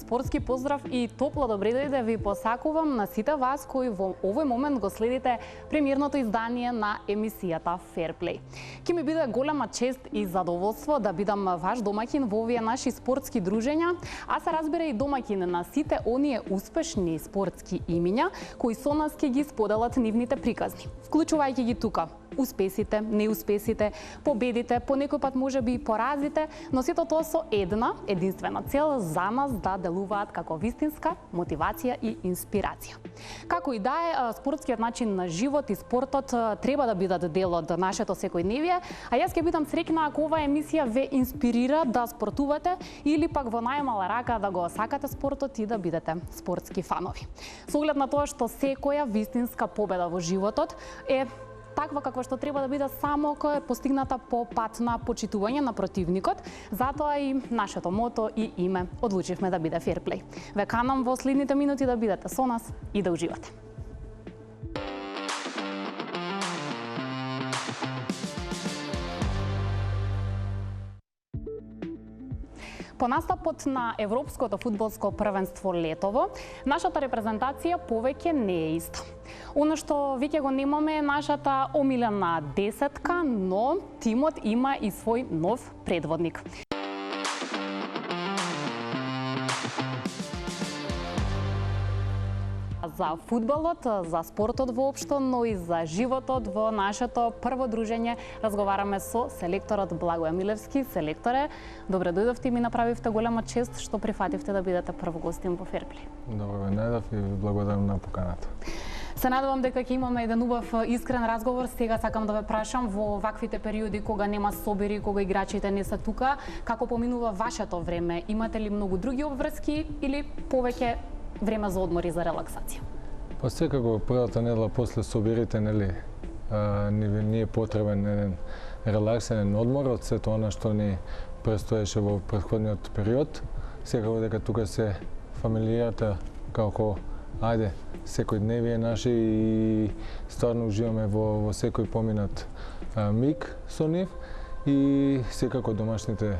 спортски поздрав и топло добре дојде ви посакувам на сите вас кои во овој момент го следите премиерното издание на емисијата Fairplay. Ке ми биде голема чест и задоволство да бидам ваш домаќин во овие наши спортски дружења, а се разбира и домаќин на сите оние успешни спортски имиња кои со нас ќе ги споделат нивните приказни, вклучувајќи ги тука успесите, неуспесите, победите, по некој пат можеби и поразите, но сето тоа со една единствена цел за нас да делуваат како вистинска мотивација и инспирација. Како и да е, спортскиот начин на живот и спортот треба да бидат дел од нашето секојдневие, а јас ќе бидам среќна ако оваа емисија ве инспирира да спортувате или пак во најмала рака да го сакате спортот и да бидете спортски фанови. Со оглед на тоа што секоја вистинска победа во животот е таква каква што треба да биде само кога е постигната по пат на почитување на противникот, затоа и нашето мото и име одлучивме да биде Fairplay. Ве канам во следните минути да бидете со нас и да уживате. По настапот на Европското фудбалско првенство летово, нашата репрезентација повеќе не е иста. Оно што веќе го немаме е нашата омилена десетка, но тимот има и свој нов предводник. За фудбалот, за спортот воопшто, но и за животот во нашето прво дружење разговараме со селекторот Благоје Милевски. Селекторе, добре дојдовте и ми направивте голема чест што прифативте да бидете прв гостин во Fairplay. Добро ве најдов и благодарам на поканата. Се надевам дека ќе имаме еден убав искрен разговор. Сега сакам да ве прашам во ваквите периоди кога нема собири, кога играчите не се тука, како поминува вашето време? Имате ли многу други обврски или повеќе време за одмор и за релаксација? Па секако првата недела после собирите, нели, ни е потребен еден релаксен одмор од сето она што ни престоеше во претходниот период. Секако дека тука се фамилијата како ајде секојдневие наши и стварно уживаме во секој поминат миг со нив и секако домашните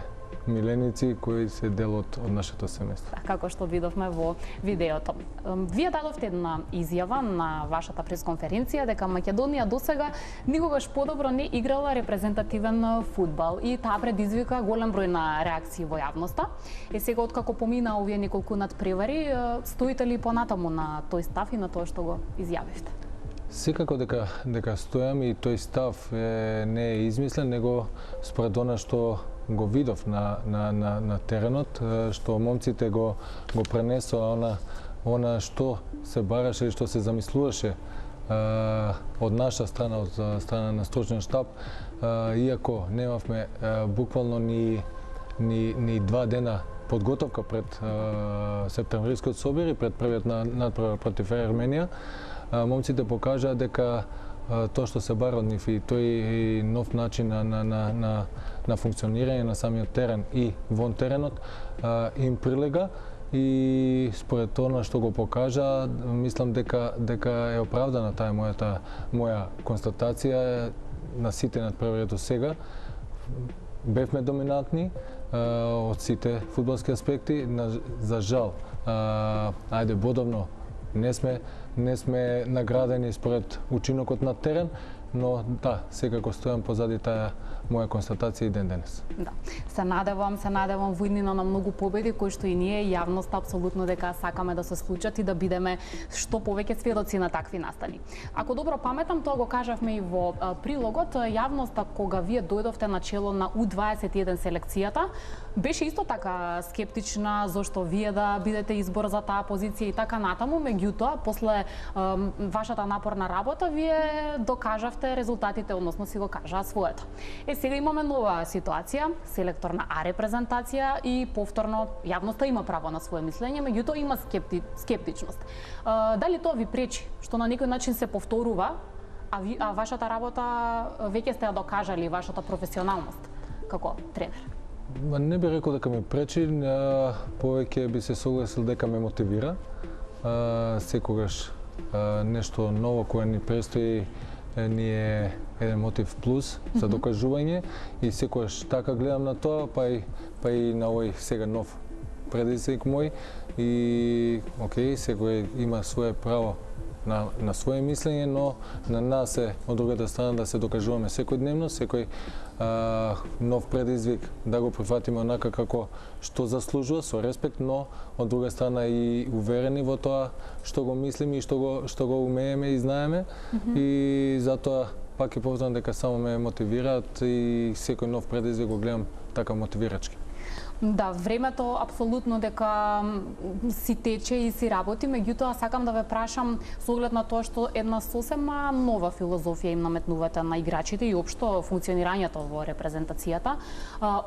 миленици кои се дел од нашето семејство. Како што видовме во видеото. Вие дадовте една изјава на вашата пресконференција дека Македонија досега никогаш подобро не играла репрезентативен фудбал и таа предизвика голем број на реакции во јавноста. Сега откако помина овие неколку надпревари, стоите ли понатаму на тој став и на тоа што го изјавивте? Секако дека стојам и тој став не е измислен, него според она што го видов на теренот, што момците го пренесоа она што се бараше и што се замислуваше од наша страна, од страна на стручниот штаб, иако немавме буквално ни 2 дена подготовка пред септемврискиот собир и пред првиот надпревар против Ерменија, момците покажаа дека тоа што се бара од нив и тој нов начин на функционирање на самиот терен и вон теренот им прилега и според тоа што го покажа, мислам дека е оправдана таа моја констатација на сите надпревари до сега. Бевме доминантни од сите фудбалски аспекти, за жал, ајде бодовно не сме наградени според учинокот на терен, но да, секако стојам позади таа моја констатација и ден денес. Да. Се надевам во иднина на многу победи кои што и ние јавноста апсолутно дека сакаме да се случат и да бидеме што повеќе сведоци на такви настани. Ако добро паметам, тоа го кажавме и во прилогот, јавноста кога вие дојдовте на чело на U21 селекцијата, беше исто така скептична зошто вие да бидете избор за таа позиција и така натаму, меѓутоа после вашата напорна работа вие докажавте резултатите, односно си го кажаа своето. Сега имаме нова ситуација, селектор на А репрезентација и повторно јавноста има право на свое мислење, меѓутоа има скептичност. Дали тоа ви пречи што на некој начин се повторува, а вашата работа веќе сте ја докажали, вашата професионалност како тренер? Не би рекол дека ми пречи, повеќе би се согласил дека ме мотивира. Секогаш нешто ново кое ни престои ни е еден мотив плюс за докажување и секогаш така гледам на тоа, па и на овој сега нов предизвик мој и окей, секој има свое право на свое мислење, но на нас е од другата страна да се докажуваме секојдневно, секој нов предизвик да го прифатиме онака како што заслужува, со респект, но од друга страна и уверени во тоа што го мислиме и што го умееме и знаеме. И затоа пак ќе повторам дека само ме мотивираат и секој нов предизвик го гледам така мотивирачки. Да, времето апсолутно дека си тече и си работи, меѓутоа сакам да ве прашам со оглед на тоа што една сосема нова филозофија им наметнувате на играчите и општо функционирањето во репрезентацијата.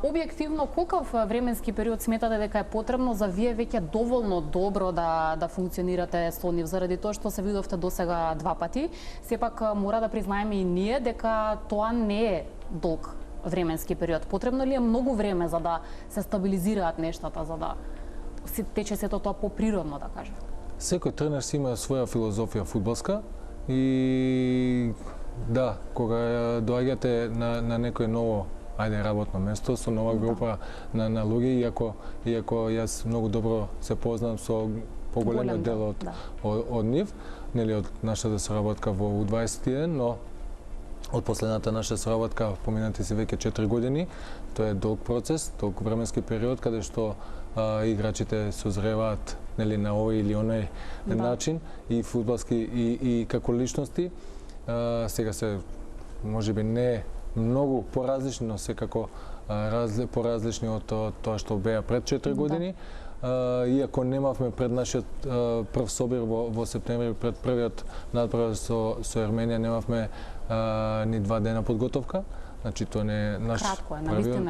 Објективно, колкав временски период сметате дека е потребно за вие веќе доволно добро да функционирате со нив, заради тоа што се видовте досега два пати, сепак мора да признаеме и ние дека тоа не е долг временски период. Потребно ли е многу време за да се стабилизираат нештата, за да се тече сето тоа поприродно, да кажем? Секој тренер си има своја филозофија фудбалска и да, кога доаѓате на некој ново работно место со нова група на луѓе, иако јас многу добро се познам со поголемиот дел од нив, нели од нашата соработка во U21, но од последната наша соработка поминати се веќе 4 години. Тоа е долг процес, долг временски период каде што играчите созреваат нели на овој или оној начин и фудбалски и како личности. Сега се можеби не многу поразлични, но секако поразлични од тоа што беа пред 4 години. Иако немавме пред нашиот прв собир во септември, пред првиот надпревар со Ерменија, немавме ни 2 дена подготовка. Значи тоа не е наш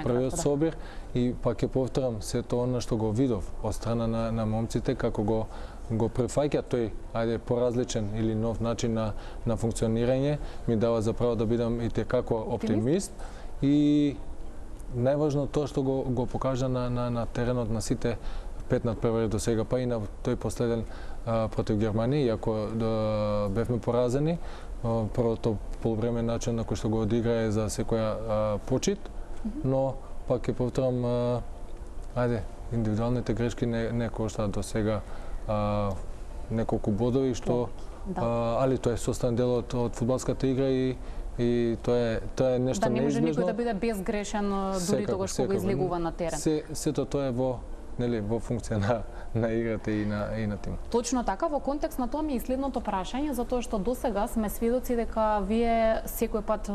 првиот собир и пак ќе повторам сето она што го видов од страна на момците како го прифаќа тој поразличен или нов начин на функционирање, ми дава за право да бидам и текако оптимист и најважно тоа што го покажа на теренот на сите 5 надпревари до сега, па и на тој последен против Германија, иако бевме поразени. Првото полувреме начин на кој што го одигра е за секоја почит, но пак ќе повторам, индивидуалните грешки не коштаат до сега неколку бодови, што али тоа е составен дел од фудбалската игра и тоа е нешто неизбежно. Да не може никој да биде безгрешен дури тогаш кога излегува на терен. Сето тоа е во функција на играта и на тим. Точно така, во контекст на тоа ми е следното прашање, затоа што досега сме сведоци дека вие секој пат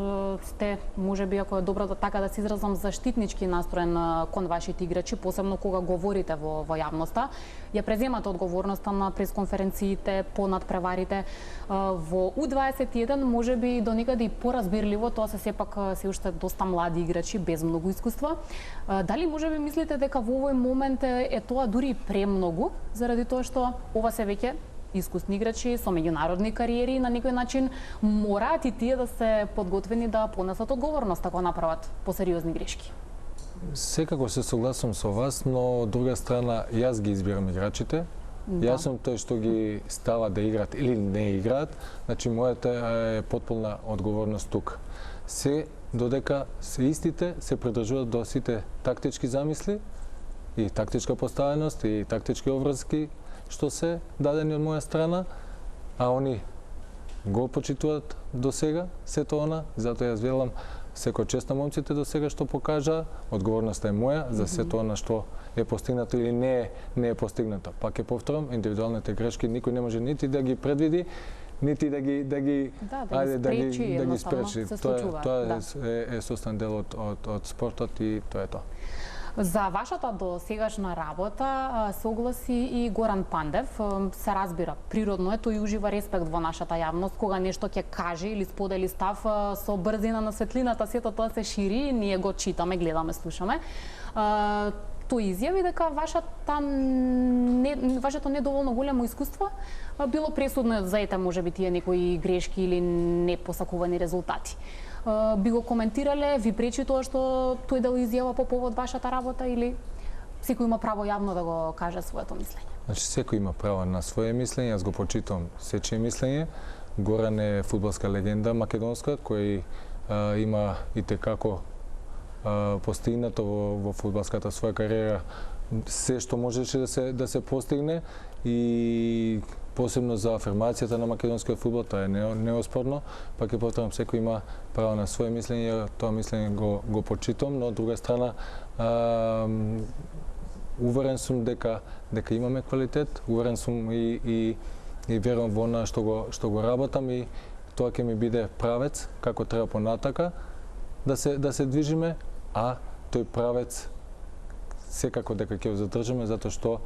сте, можеби ако е добро така да се изразам, заштитнички настроен кон вашите играчи, посебно кога говорите во јавноста. Ја преземате одговорноста на пресконференциите, по надпреварите. Во U21 можеби до некаде и поразбирливо, тоа се сепак се уште доста млади играчи без многу искуства. Дали можеби мислите дека во овој момент е тоа дури премногу, заради тоа што ова се веќе искусни играчи со меѓународни кариери и на некој начин мораат и тие да се подготвени да понесат одговорност ако направат посериозни грешки? Секако се согласувам со вас, но од друга страна јас ги избирам играчите. Јас сум тој што ги става да играат или не играат, значи мојата е потполна одговорност тук. Се додека се истите се придржуваат до сите тактички замисли и тактичка поставеност и тактички обврски што се дадени од моја страна, а они го почитуваат до сега сето она, затоа јас велам секој чест на момците до сега што покажа, одговорноста е моја за сето она што е постигнато или не е постигнато. Пак ќе повторам, индивидуалните грешки никој не може нити да ги предвиди, нити да ги спречи. Тоа е составен дел од спортот и тоа е тоа. За вашата досегашна работа се огласи и Горан Пандев. Се разбира, природно е, тој ужива респект во нашата јавност, кога нешто ќе каже или сподели став со брзина на светлината, сето тоа се шири, ние го читаме, гледаме, слушаме. Тој изјави дека вашето недоволно големо искуство било пресудно за можеби тие некои грешки или непосакувани резултати. Би го коментирале, ви пречи тоа што тој да изјава по повод вашата работа или секој има право јавно да го каже своето мислење? Значи секој има право на свое мислење, јас го почитувам сечие мислење. Горан е фудбалска легенда македонска кој има и текако постигнато во фудбалската своја кариера се што можеше да се постигне и посебно за афирмацијата на македонскиот фудбал, тоа е неоспорно, пак ќе повторам, секој има право на свое мислење, тоа мислење го почитам, но од друга страна уверен сум дека имаме квалитет, уверен сум и верувам во она што го работам и тоа ќе ми биде правец како треба понатака да се движиме, а тој правец секако дека ќе го задржиме затоа што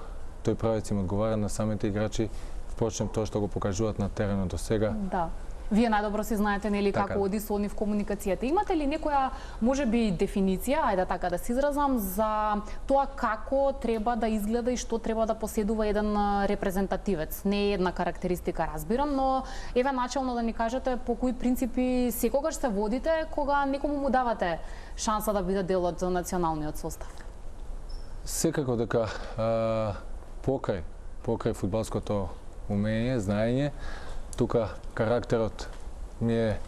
тој правец им одговара на самите играчи, впрочем тоа што го покажуваат на теренот до сега. Да. Вие најдобро си знаете нели Така. како оди со нив комуникацијата. Имате ли некоја можеби дефиниција, ајде така да се изразам, за тоа како треба да изгледа и што треба да поседува еден репрезентативец? Не е една карактеристика, разбирам, но еве начелно да ни кажете по кои принципи секогаш се водите кога некому му давате шанса да биде дел од националниот состав? Секако дека покрај фудбалското умење, знаење, тука карактерот ми е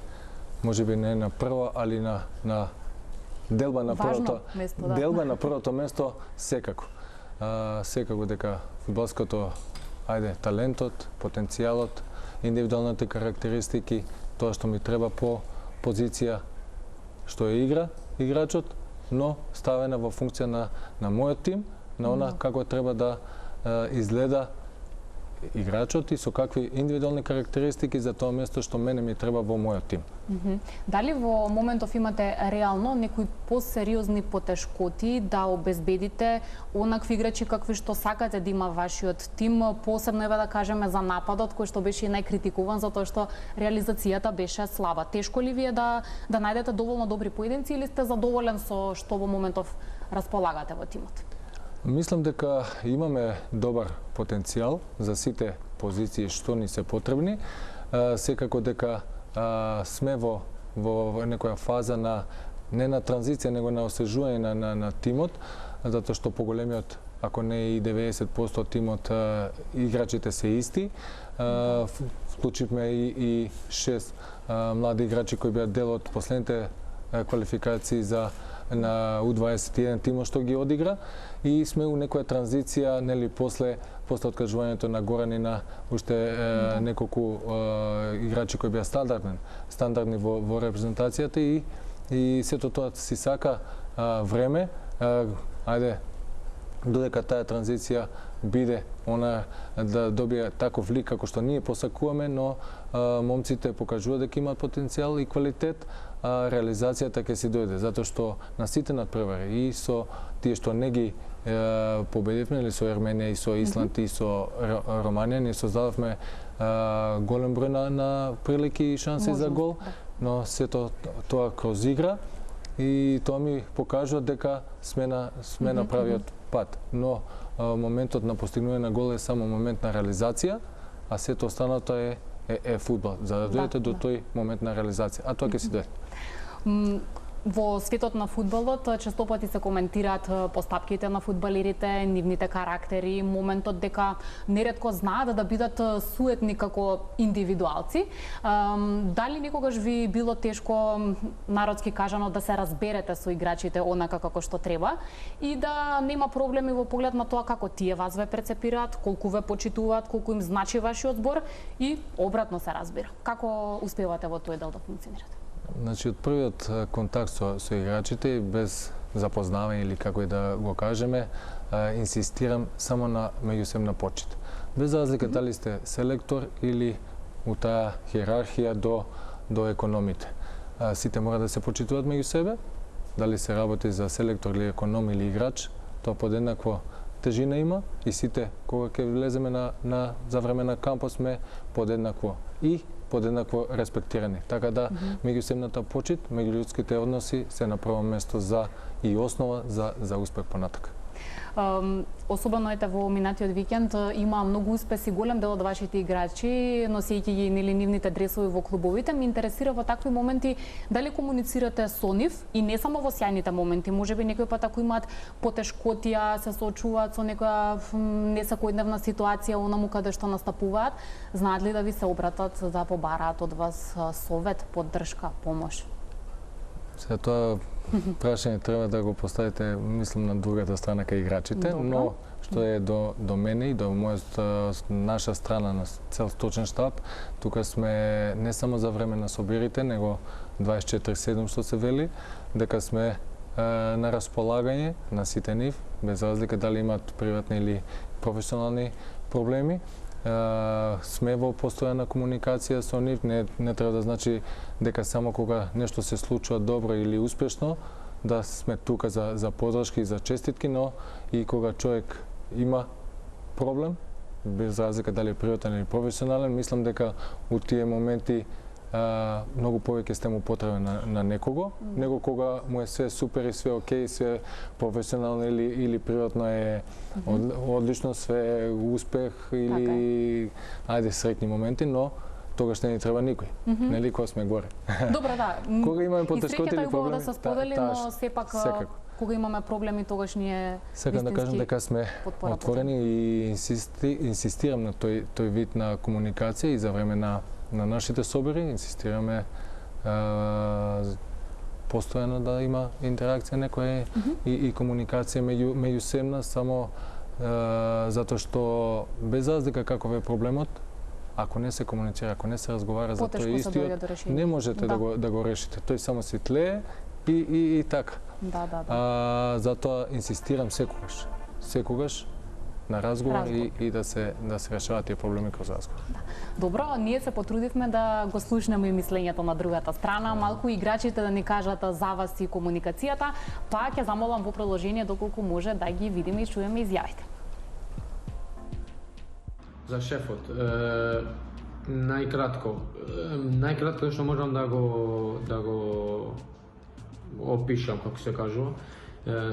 можеби не на прво, али на делба на првото место, да. Делба на првото место секако. Секако дека фудбалското талентот, потенцијалот, индивидуалните карактеристики, тоа што ми треба по позиција што е играчот, но ставена во функција на мојот тим, на она како треба да изгледа играчот и со какви индивидуални карактеристики за тоа место што мене ми треба во мојот тим. Дали во моментов имате реално некои посериозни потешкоти да обезбедите онакви играчи какви што сакате да има вашиот тим, посебно еве да кажеме за нападот кој што беше и најкритикуван затоа што реализацијата беше слаба. Тешко ли ви е да најдете доволно добри поединци или сте задоволен со што во моментов располагате во тимот? Мислам дека имаме добар потенцијал за сите позиции што ни се потребни. Секако дека сме во некоја фаза не на транзиција, него на освежување на тимот, затоа што поголемиот, ако не и 90% тимот, играчите се исти. Вклучивме и 6 млади играчи кои беа дел од последните квалификации на U21 тимот што ги одигра и сме у некоја транзиција, нели, после откажувањето на Горан и на уште неколку играчи кои беа стандардни во репрезентацијата и сето тоа си сака време. Додека таа транзиција биде она да добие таков лик како што ние посакуваме, но момците покажуваат дека имаат потенцијал и квалитет, реализацијата ќе си дојде, затоа што на сите надпревари и со тие што не ги победивме, или со Ерменија и со Исланд и со Романија, ние создадовме голем број на прилики и шанси за гол, но сето тоа кроз игра и тоа ми покажува дека сме на правиот пат. Но моментот на постигнување на гол е само момент на реализација, а сето останато е фудбал, за да дојдете до тој момент на реализација, а тоа ќе си дојде. Во светот на фудбалот честопати се коментираат постапките на фудбалерите, нивните карактери, моментот дека неретко знаат да бидат суетни како индивидуалци. Дали некогаш ви било тешко, народски кажано, да се разберете со играчите онака како што треба и да нема проблеми во поглед на тоа како тие вас ве прецепираат, колку ве почитуваат, колку им значи вашиот збор и обратно се разбира? Како успевате во тој дел да функционирате? Значи, од првиот контакт со играчите, без запознавање или како и да го кажеме, инсистирам само на меѓусебна почит. Без разлика дали сте селектор или у таа хиерархија до економите. Сите мора да се почитуваат меѓу себе, дали се работи за селектор или економ или играч, тоа подеднакво тежина има и сите кога ќе влеземе за време на кампот сме подеднакво респектирани. Така да меѓусебната почит, меѓулюдските односи се на прво место и основа за успех понатака. Особено во минатиот викенд има многу успеси, голем дел од вашите играчи, носејќи ги нивните дресови во клубовите. Ме интересира во такви моменти дали комуницирате со нив и не само во сјајните моменти, можеби некој пат ако имаат потешкотија, се соочуваат со некоја несекојдневна ситуација онаму каде што настапуваат, знаат ли да ви се обратат да побараат од вас совет, поддршка, помош? Тоа прашање треба да го поставите, мислам, на другата страна кај играчите, Добро. но што е до мене и до наша страна на цел сточен штаб, тука сме не само за време на собирите, него 24/7 што се вели, дека сме на располагање на сите нив, без разлика дали имаат приватни или професионални проблеми. Сме во постојана комуникација со нив, не треба да значи дека само кога нешто се случува добро или успешно, да сме тука за подршки и за честитки, но и кога човек има проблем, без разлика дали е приватен или професионален, мислам дека у тие моменти многу повеќе сте му потребен на некого, него кога му е све супер и све окей, све професионално или приватно е одлично, све успех или ајде среќни моменти, но тогаш не ни треба никој. Нели кога сме горе. Добро, да. Кога имаме потешкоти или проблеми, да се сподели, но сепак кога имаме проблеми, тогаш ние сакам да кажам дека сме отворени и инсистирам на тој вид на комуникација и за време на нашите собори, инсистираме постојано да има интеракција некоја и комуникација меѓусебна, само затоа што без разлика каков е проблемот, ако не се комуницира, ако не се разговара за тој истиот, не можете да го решите. Тој само се тлее и така. Затоа инсистирам секогаш на разговор и да се решаваат тие проблеми кроз разговор. Добро, ние се потрудивме да го слушнеме и мислењето на другата страна, малку играчите да ни кажат за вас и комуникацијата, тоа ќе замолам во продолжение доколку може да ги видиме и чуеме изјавите. За шефот, најкратко што можам да го опишам, како се кажува,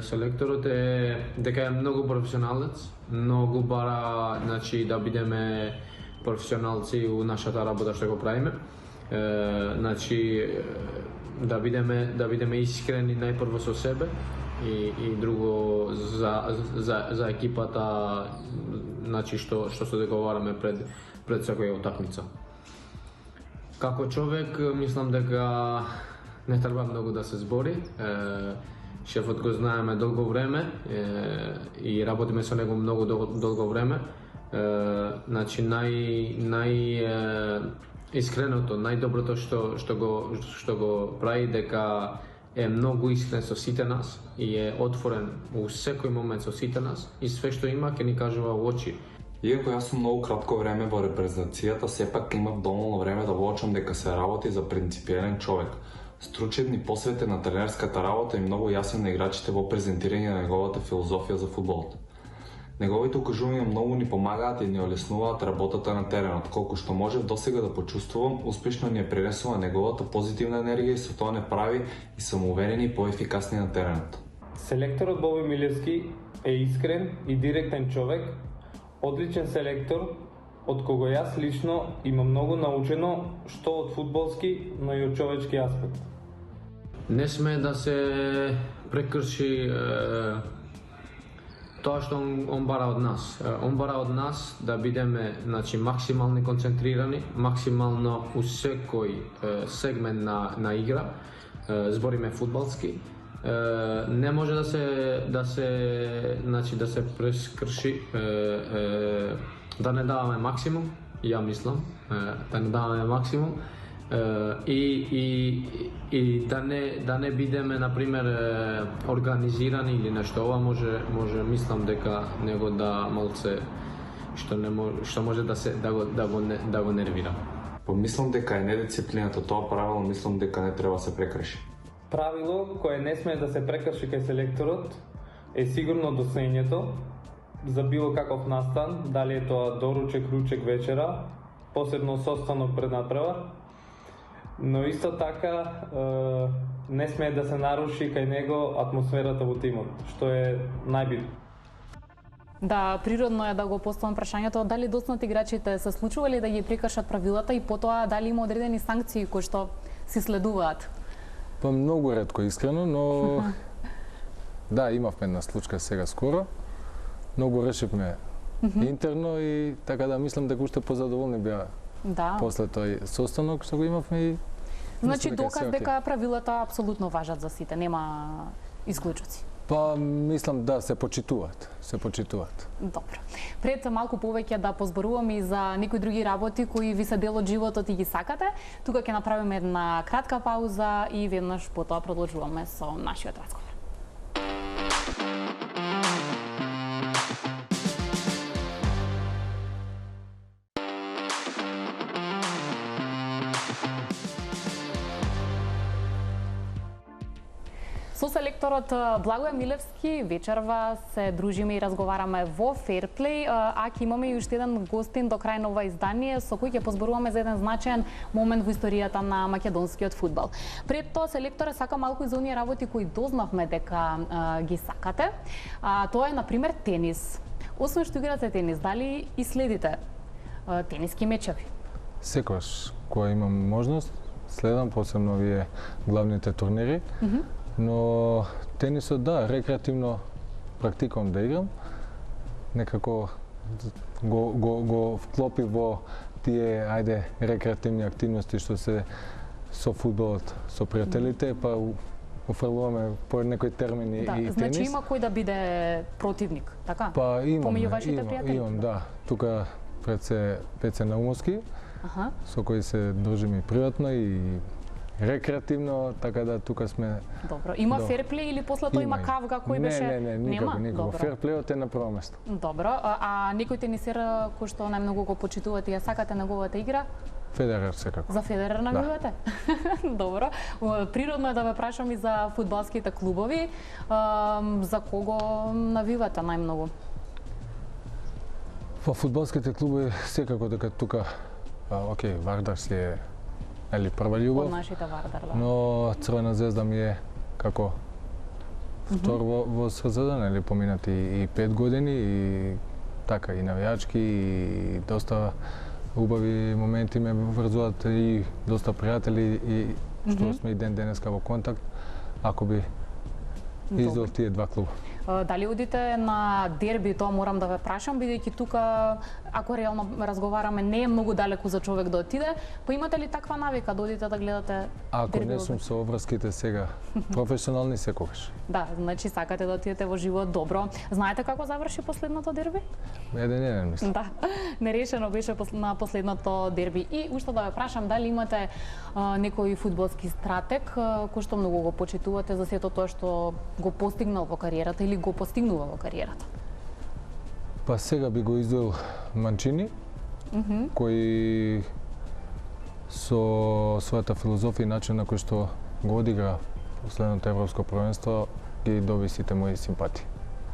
селекторот е дека е многу професионалец, многу бара, значи, да бидеме професионалци у нашата работа што го правиме. Значи, да бидеме искрени најпрво со себе и друго за екипата, значи што се договараме пред секоја утакмица. Како човек, мислам дека не треба многу да се збори. Шефот го знаеме долго време и работиме со него многу долго време. Значи искреното, најдоброто што го прави дека е многу искрен со сите нас и е отворен у секој момент со сите нас и све што има ќе ни кажува во очи. Иако јас сум многу кратко време во репрезентацијата, сепак имав доволно време да воочам дека се работи за принципиелен човек. Стручен и посветен на тренерската работа и многу јасен на играчите во презентирање на неговата филозофија за фудбалот. Неговите укажувања многу ни помагаат и ни олеснуваат работата на теренот, колку што можев досега да почувствувам, успешно ни е пренесува неговата позитивна енергија и со тоа не прави и самоуверени и поефикасни на теренот. Селекторот Боби Милевски е искрен и директен човек, одличен селектор, од кого јас лично имам многу научено што од фудбалски, но и од човечки аспект. Не сме да се прекрши тоа што он бара од нас. Он бара од нас да бидеме, значи, максимално концентрирани, максимално у секој сегмент на игра. Збориме фудбалски. Не може да се прескрши, да не даваме максимум, ја мислам, да не даваме максимум. И да не бидеме, например, организирани или нешто. Ова може мислам дека него да малце што може да го нервира. Помислам дека е недисциплината, тоа правило мислам дека не треба да се прекрши. Правило кое не смее да се прекрши кај селекторот е сигурно доснењето за било каков настан, дали е тоа доручек, ручек, вечера, посебно состанок пред надпревар. Но исто така не смее да се наруши кај него атмосферата во тимот, што е најбитно. Да, природно е да го поставам прашањето дали доцнат играчите се случували да ги прекршат правилата и потоа дали има одредени санкции кои што се следуваат. Па многу ретко искрено, но да, имавме една случка сега скоро. Многу решивме интерно и така да мислам дека уште позадоволни беа после тој состанок што го имавме и Значи дека доказ се дека правилата апсолутно важат за сите, нема исклучоци. Па мислам да се почитуваат, Добро. Пред малку повеќе да позборуваме и за некои други работи кои ви се дел од животот и ги сакате, тука ќе направиме една кратка пауза и веднаш потоа продолжуваме со нашиот разговор. Со селекторот Благоје Милевски вечерва се дружиме и разговараме во Ферплей, а ќе имаме и уште еден гостин до крај на ова издание со кој ќе позборуваме за еден значаен момент во историјата на македонскиот фудбал. Пред тоа селекторе сака малку и за оние работи кои дознавме дека ги сакате. Тоа е на пример тенис. Освен што играте тенис, дали и следите тениски мечеви? Секогаш кога имам можност, следам посебно овие главните турнири. Но тенисот да, рекреативно практикувам да играм. Некако го вклопи во тие рекреативни активности што се со фудбалот, со пријателите, па офрлуваме по некои термини да, и тенис. Значи има кој да биде противник, така? Па помеѓу вашите пријатели? Имам, да. Тука пред се Пеце Наумовски, со кој се дружиме приватно и рекреативно, така да тука сме. Добро. Има ферплей или после тоа има кавга кој беше? Не, никако. Ферплејот е на прво место. Добро. А некој тенисер кој што најмногу го почитувате и ја сакате неговата игра? Федерер секако. За Федерер навивате? Да. Добро. Природно е да ве прашам и за фудбалските клубови. За кого навивате најмногу? Во фудбалските клубови секако дека тука Вардар си е прва љубов. Од нашите Вардар, да. Но Црвена звезда ми е како втор во срцето, поминати и 5 години и така и навијачки и доста убави моменти ме врзуваат и доста пријатели и што сме и ден денеска во контакт. Ако би издел тие два клуба. Дали одите на дерби, тоа морам да ве прашам, бидејќи тука, ако реално разговараме, не е многу далеку за човек да отиде, па имате ли таква навика да одите да гледате Ако дерби? не сум со обврските сега, професионални секогаш. Да, значи сакате да отидете во живот. Добро. Знаете како заврши последното дерби? Еден, мислам. Да, нерешено беше на последното дерби. И уште да ве прашам, дали имате некој фудбалски стратег кој што многу го почитувате за сето тоа што го постигнал во кариерата или го постигнува во кариерата? Па сега би го издвоил Манчини, кој со својата филозофија и начин на кој што го одигра последното европско првенство ги доби сите мои симпатии.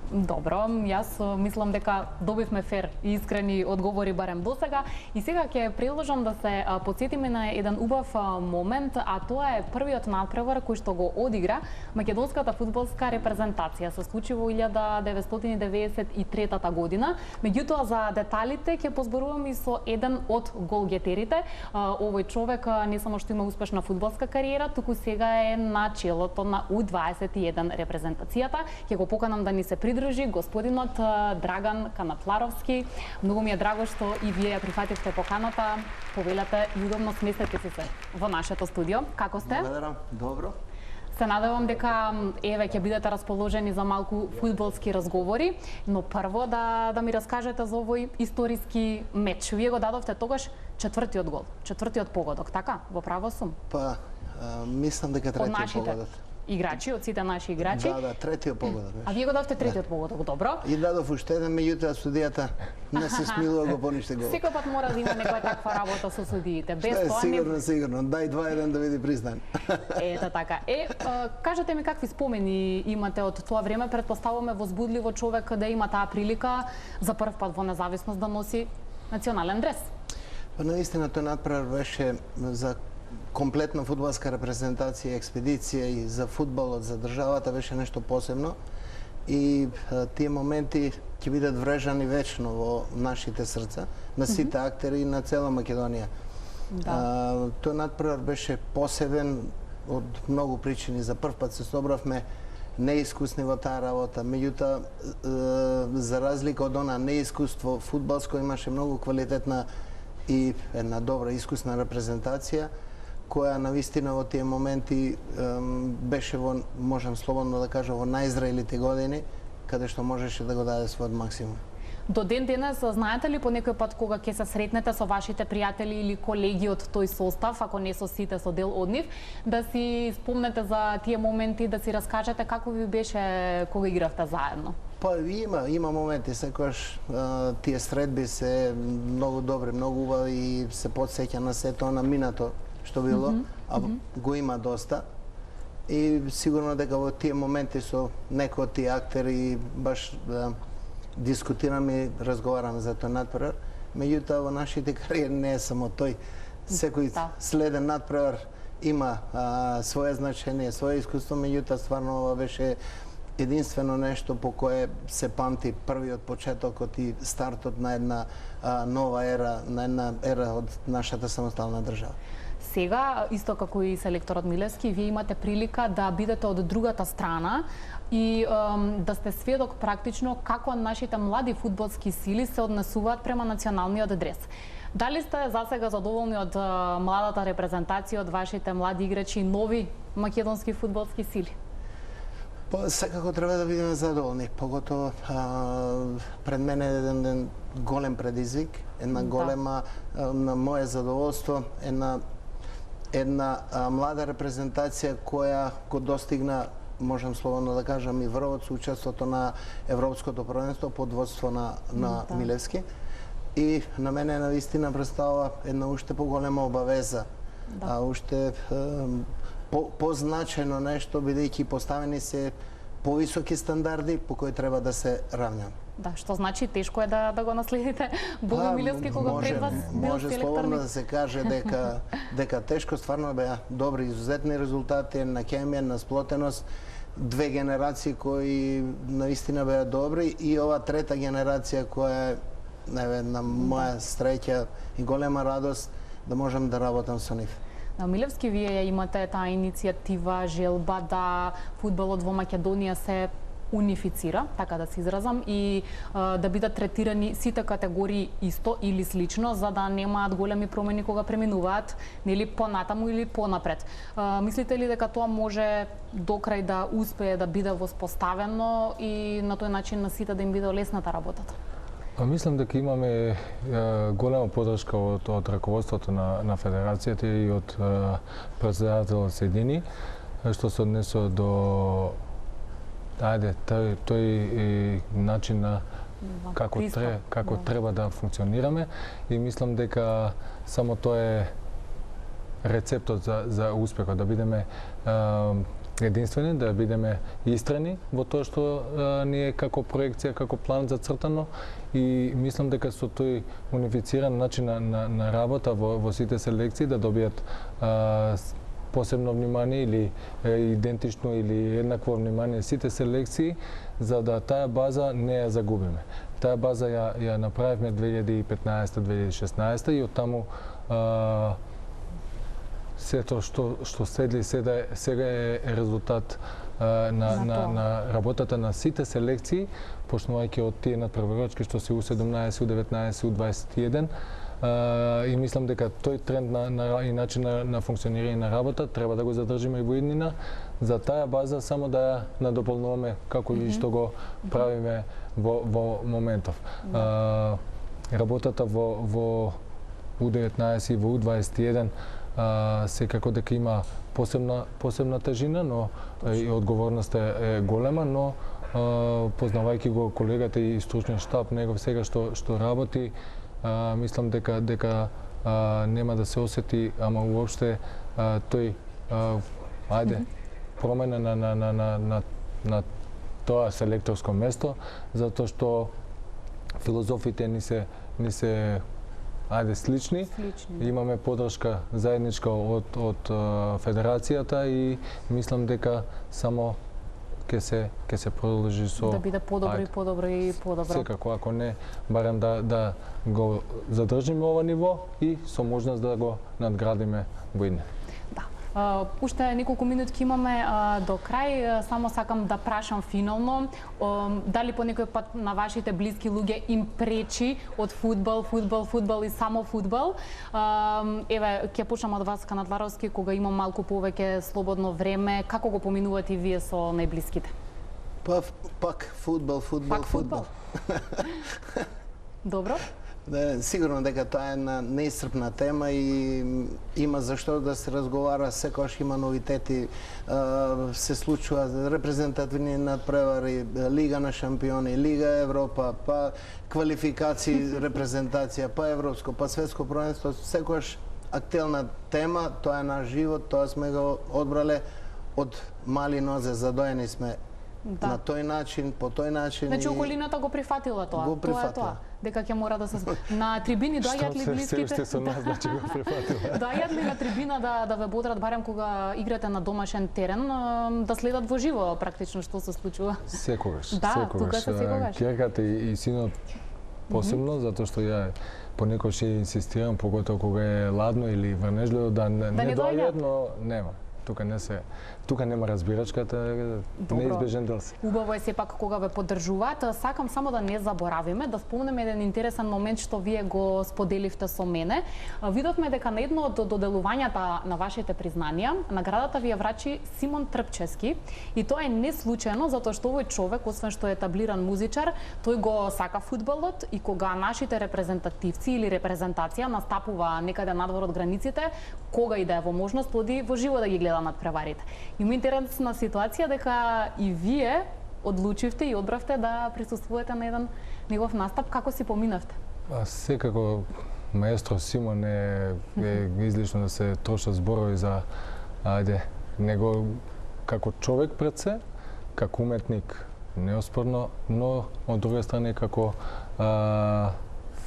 Добро, јас мислам дека добивме фер и искрени одговори барем до сега. И сега ќе предложам да се потсетиме на еден убав момент, а тоа е првиот надпревар кој што го одигра македонската фудбалска репрезентација. Се случи во 1993 година. Меѓутоа за деталите ќе позборувам и со еден од голгетерите. Овој човек не само што има успешна фудбалска кариера, туку сега е на челото на U21 репрезентацијата. Ќе го поканам да ни се придружи господинот Драган Канапларовски. Многу ми е драго што и вие ја прифативте поканата. Повелете и удобно сместете се во нашето студио. Како сте? Благодарам. Добро. Се надевам дека ќе бидете расположени за малку фудбалски разговори, но прво да ми раскажете за овој историски меч. Вие го дадовте тогаш четвртиот гол, четвртиот погодок, така? Во право сум? Па, мислам дека третиот погодок. Играчи, од сите наши играчи. Да, третиот погодок. А вие го дадовте третиот погодок, добро. И дадов уште еден, меѓутоа судијата не се смилува го пониште гол. Секој пат мора да има некоја таква работа со судиите. Без тоа Сигурно. Дај 2-1 да види признан. Ето така. Кажете ми какви спомени имате од тоа време? Претпоставуваме возбудливо човек да има таа прилика за прв пат во независност да носи национален дрес. Па наистина тој надпревар беше за комплетна фудбалска репрезентација, експедиција и за фудбалот, за државата беше нешто посебно. И тие моменти ќе бидат врежани вечно во нашите срца, на сите актери и на цела Македонија. Да. Тој надпревар беше посебен од многу причини. За прв пат се собравме неискусни во таа работа, меѓутоа за разлика од она неискуство фудбалско имаше многу квалитетна и една добра искусна репрезентација која навистина во тие моменти беше во, можам слободно да кажам, во најзрелите години, каде што можеше да го даде својот максимум. До ден денес знаете ли по некој пат кога ќе се сретнете со вашите пријатели или колеги од тој состав, ако не со сите, со дел од нив, да си спомнете за тие моменти, да си раскажете како ви беше кога игравте заедно? Па има моменти, секогаш тие средби се многу добри, многу убави и се потсеќа на сето на минато што било, а го има доста. И сигурно дека во тие моменти со некои од тие актери баш дискутираме и разговараме за тој надпревар. Меѓутоа во нашите кариери не е само тој. Секој следен надпревар има свое значење, свое искуство, меѓутоа стварно ова беше единствено нешто по кое се памти првиот почетокот и стартот на една нова ера, на една ера од нашата самостална држава. Сега, исто како и селекторот Милевски, вие имате прилика да бидете од другата страна и да сте сведок практично како нашите млади фудбалски сили се однесуваат према националниот дрес. Дали сте засега задоволни од младата репрезентација, од вашите млади играчи, нови македонски фудбалски сили? Па, секако треба да бидеме задоволни, поготово пред мене е еден голем предизвик, една голема, на моје задоволство, една млада репрезентација која го достигна, можам слободно да кажам, и врвот со учеството на Европското првенство под водство на Милевски. И на мене навистина представува една уште поголема обавеза, уште позначено нешто, бидејќи поставени се повисоки стандарди по кои треба да се равнам. Да, што значи тешко е да го наследите Бого Милевски кога пред вас бил селектор? Може слободно да се каже дека тешко, стварно беа добри, изузетни резултати, на хемија, на сплотеност, две генерации кои наистина беа добри и ова трета генерација која е на моја среќа и голема радост да можам да работам со нив. На Милевски, вие имате таа иницијатива, желба да фудбалот во Македонија се унифицира, така да се изразам, и да бидат третирани сите категории исто или слично, за да немаат големи промени кога преминуваат, нели понатаму или понапред. Мислите ли дека тоа може докрај да успее да биде воспоставено и на тој начин на сите да им биде лесната работата? Мислам дека имаме голема поддршка од раководството на федерацијата и од претседателот Седини, што се однесува до тој начин на како треба да функционираме, и мислам дека само тоа е рецептот за успехот, да бидеме единствени, да бидеме истрени во тоа што ни е како проекција, како план зацртано, и мислам дека со тој унифициран начин на работа во сите селекции да добијат посебно внимание или идентично или еднакво внимание сите селекции, за да таа база не ја загубиме. Таа база ја направивме 2015-2016 и оттаму сето што следи сега е резултат на работата на сите селекции, почнувајќи од тие надпреварувачки што се U17, U19, U21, и мислам дека тој тренд и начин на функционирање на работа треба да го задржиме и во иднина. За таа база само да ја надополнуваме како и што го правиме во моментов. Работата во U19 и во U21 секако дека има посебна тежина, но и одговорноста е голема, но познавајќи го колегата и стручниот штаб негов сега што работи, мислам дека нема да се осети, ама уопште тој промена на тоа селекторско место, затоа што филозофите ни се слични. Имаме поддршка заедничка од федерацијата и мислам дека само ќе се продолжи со да биде подобро и подобро и подобро. Секако, ако не, барем да го задржиме ова ниво и со можност да го надградиме во иднина. Да. Уште неколку минутки имаме до крај. Само сакам да прашам финално, дали по некој пат на вашите блиски луѓе им пречи од фудбал и само фудбал? Еве, ќе почнам од вас, Канадларовски, кога има малку повеќе слободно време, како го поминувате и вие со најблиските? Пак фудбал. Добро. Сигурно дека тоа е една неисцрпна тема и има зашто да се разговара, секогаш има новитети, се случува репрезентативни надпревари, Лига на шампиони, Лига Европа, па квалификации, репрезентација, па европско, па светско првенство, секогаш актуелна тема, тоа е наш живот, тоа сме го одбрале од мали нозе, задоени сме на тој начин, по тој начин. Значи околината го прифатила тоа. Го прифатила. Тоа е тоа. Дека ќе мора да се на трибини доаѓаат ли блиските? Што се со нас, значи го прифатила. Доаѓаат ли на трибина да ве бодрат барем кога играте на домашен терен, да следат во живо практично што се случува? Секогаш. Да, тука се секогаш. Ќерката и синот посебно, затоа што ја понекогаш инсистирам, поготово кога е ладно или врнежливо, да не доаѓаат, но нема. Тука нема разбирачката, неизбежен дел се. Убаво е сепак кога ве поддржуваат. Сакам само да не заборавиме, да спомнеме еден интересен момент што вие го споделивте со мене. Видовме дека на едно од доделувањата на вашите признанија, наградата ви ја врачи Симон Трпчевски, и тоа е не случајно, затоа што овој човек, освен што е етаблиран музичар, тој го сака фудбалот, и кога нашите репрезентативци или репрезентација настапува некаде надвор од границите, кога и да е во можност, оди во живо да ги гледа надпреварите. Има интересна ситуација дека и вие одлучивте и одбравте да присуствувате на еден негов настап. Како си поминавте? Секако маестро Симон е излишно да се трошат зборови за него како човек пред се, како уметник неоспорно, но од друга страна како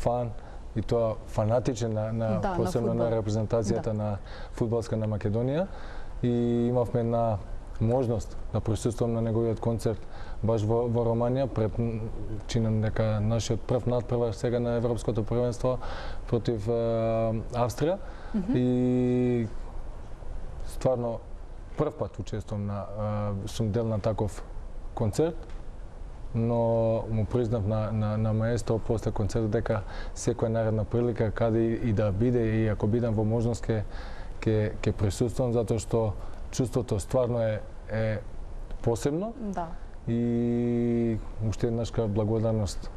фан, и тоа фанатичен посебно на репрезентацијата на фудбалска на Македонија, и имавме една можност да присуствувам на неговиот концерт баш во Романија, чинам дека нашиот прв надпревар сега на Европското првенство против Австрија, и стварно прв пат учествувам сум дел на таков концерт, но му признав на маестро после концертот дека секоја наредна прилика каде и да биде, и ако бидам во можност ќе присуствувам, затоа што чувството стварно е посебно. Да. И уште еднашка благодарност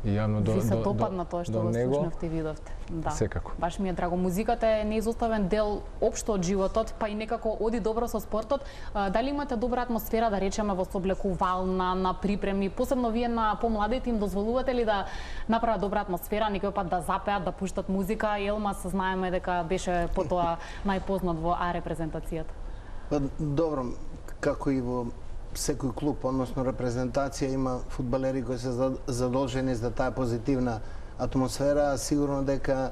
и јавно до него. Ви се допадна тоа што го слушнавте и видовте. Да. Секако. Баш ми е драго. Музиката е неизоставен дел општо од животот, па и некако оди добро со спортот. Дали имате добра атмосфера, да речеме, во соблекувална, на припреми, посебно вие на помладите им дозволувате ли да направат добра атмосфера, некој пат да запеат, да пуштат музика? Елма се знаеме дека беше потоа најпознат во А репрезентацијата. Добро, како и во секој клуб, односно репрезентација, има фудбалери кои се задолжени за таа позитивна атмосфера. Сигурно дека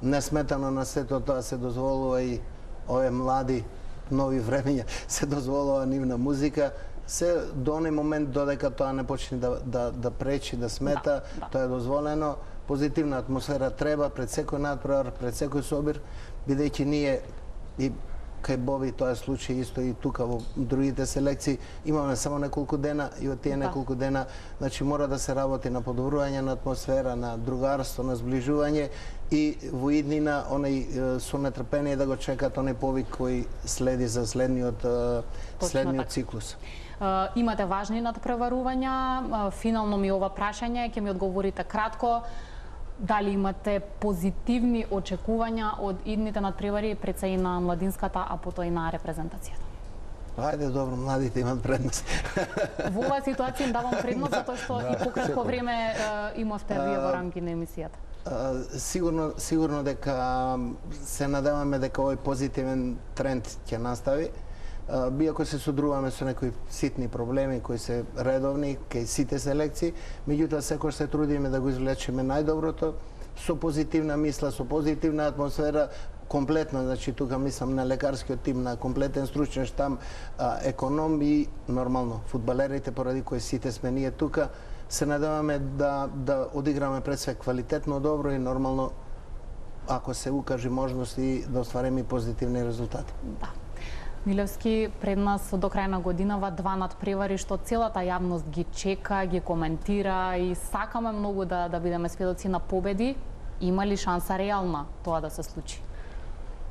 несметано на сето тоа се дозволува и овие млади, нови времења, се дозволува нивна музика. Се до оној момент додека тоа не почне да пречи, да смета, тоа е дозволено. Позитивна атмосфера треба пред секој надпревар, пред секој собир, бидејќи ние и кај Боби тоа е случај исто и тука во другите селекции. Имаме само неколку дена и од тие неколку дена, значи мора да се работи на подобрување на атмосфера, на другарство, на сближување, и во иднина онај со нетрпение да го чекат онај повик кој следи за следниот циклус. Имате важни надпреварувања. Финално ми ова прашање, ќе ми одговорите кратко. Дали имате позитивни очекувања од идните надпревари пред се и на младинската, а потоа и на репрезентацијата? Ајде, добро, младите имат предност. Во оваа ситуација им давам предност затоа што и пократко време имавте вие во рамки на емисијата. Сигурно дека се надеваме дека овој позитивен тренд ќе настави. Биако се содруваме со некои ситни проблеми кои се редовни кај сите селекции, меѓутоа секој се трудиме да го извлечеме најдоброто, со позитивна мисла, со позитивна атмосфера, комплетно, значи тука мислам на лекарскиот тим, на комплетен стручен штам, економ и нормално фудбалерите поради кои сите сме ние тука, се надеваме да одиграме пред све квалитетно, добро и нормално, ако се укаже можности, да оствариме позитивни резултати. Да. Милевски, пред нас до крај на годинава два надпревари што целата јавност ги чека, ги коментира и сакаме многу да бидеме сведоци на победи. Има ли шанса реална тоа да се случи?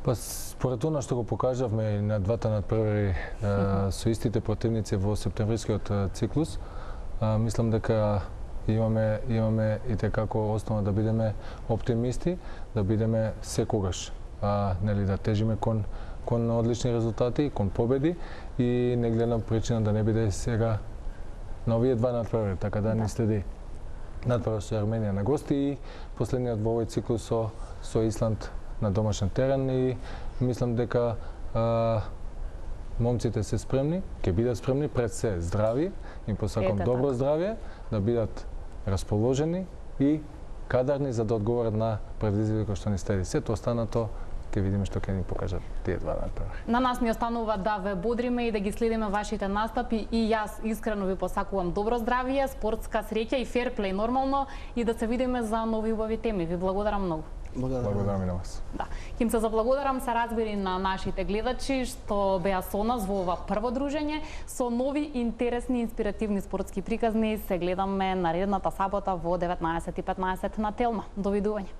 Па според она што го покажавме и на двата надпревари со истите противници во септемврискиот циклус, мислам дека имаме и tekako основа да бидеме оптимисти, да бидеме секогаш, нели, да тежиме кон одлични резултати, кон победи и не гледам причина да не биде сега на овие два надпревари, така да ни следи надпревар со Арменија на гости и последниот во овој циклус со Исланд на домашен терен и мислам дека момците се спремни, ќе бидат спремни, пред се здрави, им посакам добро здравје, да бидат расположени и кадарни за да одговорат на предизвикот што ни следи. Сето останато ќе видиме што ќе ни покажат тие два надпревари. На нас ни останува да ве бодриме и да ги следиме вашите настапи и јас искрено ви посакувам добро здравје, спортска среќа и ферплей нормално и да се видиме за нови убави теми. Ви благодарам многу. Благодарам и на вас. Да. Ким се заблагодарам се разбери на нашите гледачи што беа со нас во ова прво дружење со нови интересни инспиративни спортски приказни. Се гледаме наредната сабота во 19:15 на Телма. Довидување.